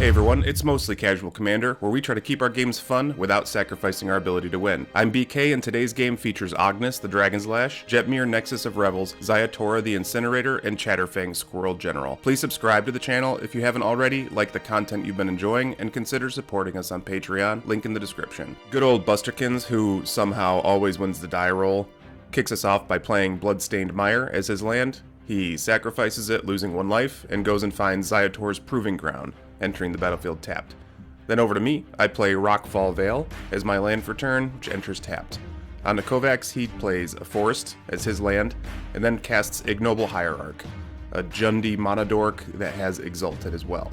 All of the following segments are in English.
Hey everyone, it's Mostly Casual Commander, where we try to keep our games fun without sacrificing our ability to win. I'm BK, and today's game features Ognis, the Dragon's Lash, Jetmir, Nexus of Revels, Ziatora, the Incinerator, and Chatterfang, Squirrel General. Please subscribe to the channel if you haven't already, like the content you've been enjoying, and consider supporting us on Patreon, link in the description. Good old Busterkins, who somehow always wins the die roll, kicks us off by playing Bloodstained Mire as his land. He sacrifices it, losing 1 life, and goes and finds Ziatora's Proving Ground, entering the battlefield tapped. Then over to me, I play Rockfall Vale as my land for turn, which enters tapped. On to Kovacs, he plays a Forest as his land, and then casts Ignoble Hierarch, a Jundi Monodork that has Exalted as well.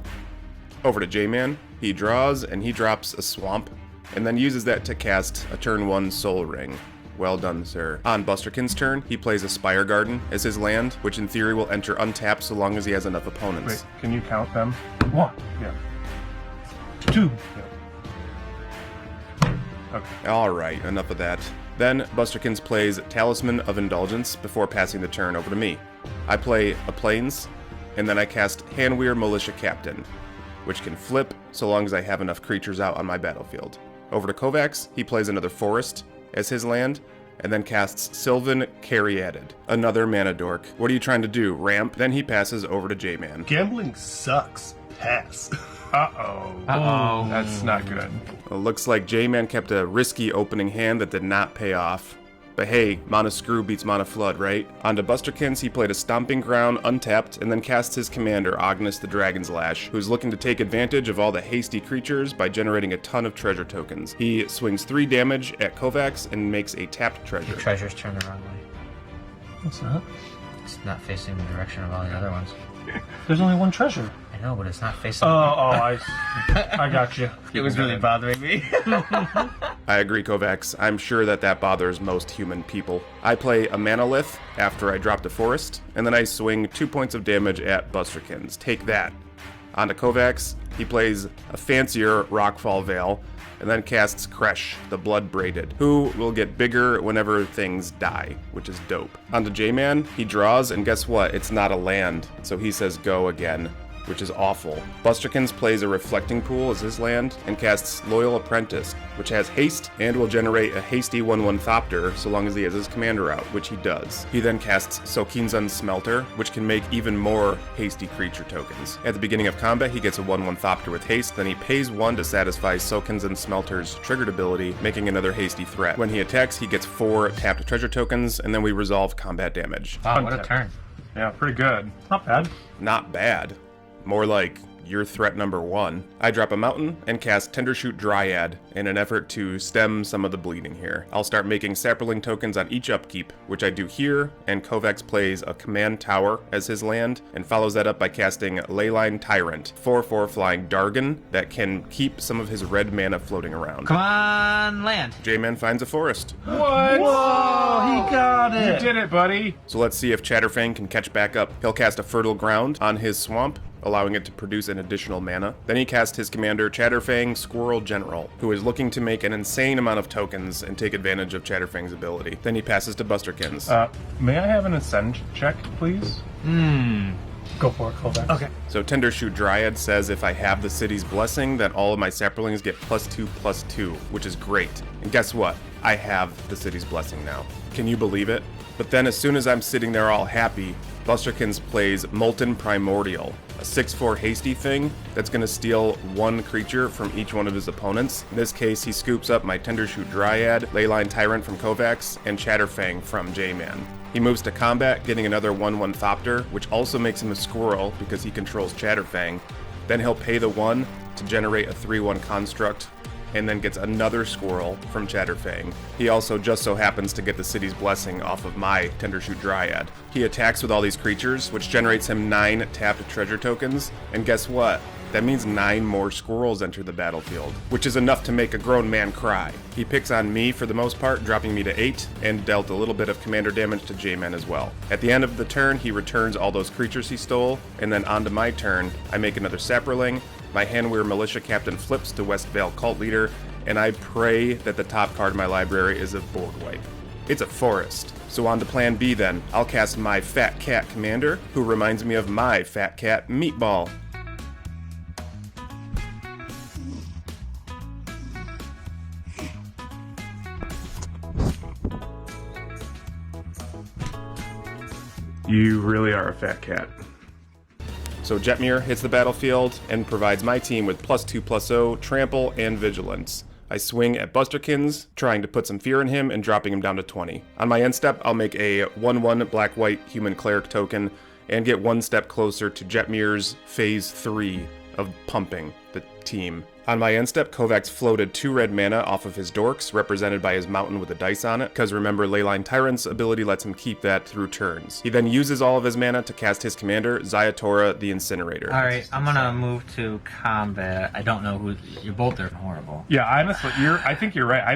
Over to J-Man, he draws and he drops a Swamp, and then uses that to cast a turn 1 Soul Ring. Well done, sir. On Busterkin's turn, he plays a Spire Garden as his land, which in theory will enter untapped so long as he has enough opponents. Wait, can you count them? 1, yeah. 2, yeah. Okay. Alright, enough of that. Then, Busterkins plays Talisman of Indulgence before passing the turn over to me. I play a Plains, and then I cast Hanweir Militia Captain, which can flip so long as I have enough creatures out on my battlefield. Over to Kovacs, he plays another Forest as his land, and then casts Sylvan Caryatid, another mana dork. What are you trying to do, ramp? Then he passes over to J-Man. Gambling sucks. Pass. Uh-oh. Uh-oh. That's not good. Well, looks like J-Man kept a risky opening hand that did not pay off. But hey, Mana Screw beats Mana Flood, right? On to Busterkins, he played a Stomping Ground untapped, and then casts his commander, Ognis the Dragon's Lash, who's looking to take advantage of all the hasty creatures by generating a ton of treasure tokens. He swings 3 damage at Kovacs and makes a tapped treasure. The treasure's turned the wrong way. What's that? It's not facing the direction of all the other ones. There's only 1 treasure. I know, but it's not facing. I got you. It was really bothering me. I agree, Kovacs. I'm sure that bothers most human people. I play a Manalith after I drop the Forest, and then I swing 2 points of damage at Busterkins. Take that. On to Kovacs, he plays a fancier Rockfall Vale, and then casts Kresh, the Blood Braided, who will get bigger whenever things die, which is dope. On to J-Man, he draws, and guess what? It's not a land, so he says go again, which is awful. Busterkins plays a Reflecting Pool as his land, and casts Loyal Apprentice, which has haste, and will generate a hasty 1/1 Thopter so long as he has his commander out, which he does. He then casts Sokinzun's Smelter, which can make even more hasty creature tokens. At the beginning of combat, he gets a 1/1 Thopter with haste, then he pays 1 to satisfy Sokinzun Smelter's triggered ability, making another hasty threat. When he attacks, he gets 4 tapped treasure tokens, and then we resolve combat damage. Wow, what a turn. Yeah, pretty good. Not bad. Not bad. More like your threat number 1. I drop a mountain and cast Tendershoot Dryad in an effort to stem some of the bleeding here. I'll start making Sapperling tokens on each upkeep, which I do here, and Kovacs plays a Command Tower as his land, and follows that up by casting Leyline Tyrant, 4/4 flying Dargon that can keep some of his red mana floating around. Come on, land. J-Man finds a forest. What? Whoa, he got it. You did it, buddy. So let's see if Chatterfang can catch back up. He'll cast a Fertile Ground on his swamp, allowing it to produce an additional mana. Then he casts his commander, Chatterfang, Squirrel General, who is looking to make an insane amount of tokens and take advantage of Chatterfang's ability. Then he passes to Busterkins. May I have an Ascend check, please? Go for it, Kovacs. Okay. So Tendershoot Dryad says if I have the city's blessing, then all of my Sapperlings get +2/+2, which is great. And guess what? I have the city's blessing now. Can you believe it? But then as soon as I'm sitting there all happy, Busterkins plays Molten Primordial, a 6/4 hasty thing that's going to steal 1 creature from each one of his opponents. In this case, he scoops up my Tendershoot Dryad, Leyline Tyrant from Kovacs, and Chatterfang from J-Man. He moves to combat, getting another 1/1 Thopter, which also makes him a squirrel because he controls Chatterfang. Then he'll pay the 1 to generate a 3/1 Construct, and then gets another squirrel from Chatterfang. He also just so happens to get the city's blessing off of my Tendershoot Dryad. He attacks with all these creatures, which generates him 9 tapped treasure tokens, and guess what? That means 9 more squirrels enter the battlefield, which is enough to make a grown man cry. He picks on me for the most part, dropping me to 8, and dealt a little bit of commander damage to J-Man as well. At the end of the turn, he returns all those creatures he stole, and then onto my turn, I make another Sapperling. My Hanweir Militia Captain flips to West Vale Cult Leader, and I pray that the top card in my library is a board wipe. It's a forest. So on to plan B then. I'll cast my Fat Cat Commander, who reminds me of my Fat Cat Meatball. You really are a fat cat. So Jetmir hits the battlefield and provides my team with +2/+0, trample, and vigilance. I swing at Busterkins, trying to put some fear in him and dropping him down to 20. On my end step, I'll make a 1/1 black-white human cleric token and get one step closer to Jetmir's phase 3 of pumping the team. On my end step, Kovacs floated 2 red mana off of his dorks, represented by his mountain with a dice on it, because remember, Leyline Tyrant's ability lets him keep that through turns. He then uses all of his mana to cast his commander, Ziatora the Incinerator. Alright, I'm gonna move to combat. I don't know who. You're both are horrible. Yeah, honestly, I think you're right. I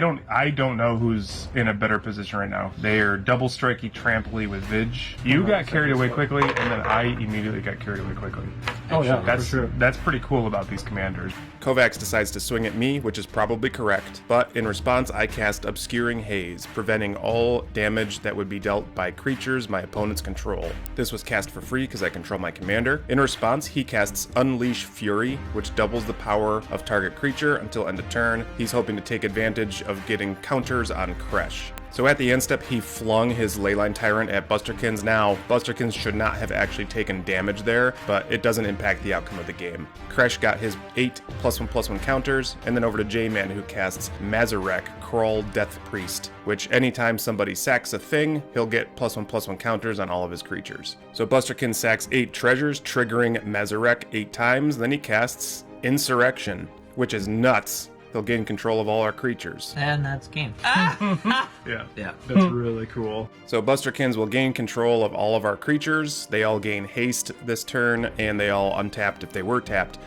don't know who's in a better position right now. They are double strikey, trampley with Vig. You got carried away quickly, and then I immediately got carried away quickly. Oh yeah, That's for sure. that's pretty cool about these commanders. Kovacs decides to swing at me, which is probably correct, but in response I cast Obscuring Haze, preventing all damage that would be dealt by creatures my opponents control. This was cast for free because I control my commander. In response, he casts Unleash Fury, which doubles the power of target creature until end of turn. He's hoping to take advantage of getting counters on Kresh. So at the end step, he flung his Leyline Tyrant at Busterkins. Now, Busterkins should not have actually taken damage there, but it doesn't impact the outcome of the game. Kresh got his 8 +1/+1 counters, and then over to J-Man, who casts Mazarek, Crawl Death Priest, which anytime somebody sacks a thing, he'll get +1/+1 counters on all of his creatures. So Busterkins sacks 8 treasures, triggering Mazarek 8 times, then he casts Insurrection, which is nuts. He'll gain control of all our creatures. And that's game. Yeah, that's really cool. So Busterkins will gain control of all of our creatures. They all gain haste this turn, and they all untapped if they were tapped.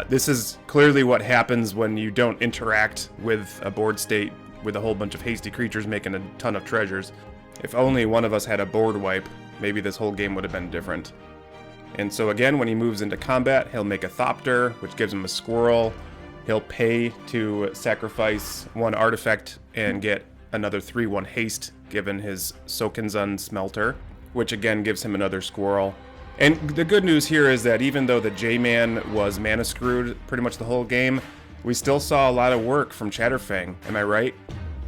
This is clearly what happens when you don't interact with a board state with a whole bunch of hasty creatures making a ton of treasures. If only one of us had a board wipe, maybe this whole game would have been different. And so again, when he moves into combat, he'll make a Thopter, which gives him a squirrel. He'll pay to sacrifice 1 artifact and get another 3/1 haste, given his Sokinzun Smelter, which again gives him another squirrel. And the good news here is that even though the J-Man was mana screwed pretty much the whole game, we still saw a lot of work from Chatterfang, am I right?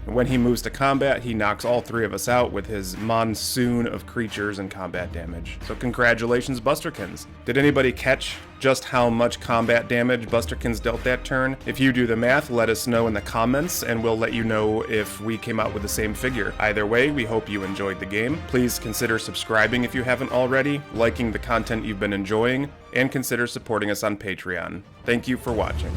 When he moves to combat, he knocks all 3 of us out with his monsoon of creatures and combat damage. So congratulations, Busterkins. Did anybody catch just how much combat damage Busterkins dealt that turn? If you do the math, let us know in the comments, and we'll let you know if we came out with the same figure. Either way, we hope you enjoyed the game. Please consider subscribing if you haven't already, liking the content you've been enjoying, and consider supporting us on Patreon. Thank you for watching.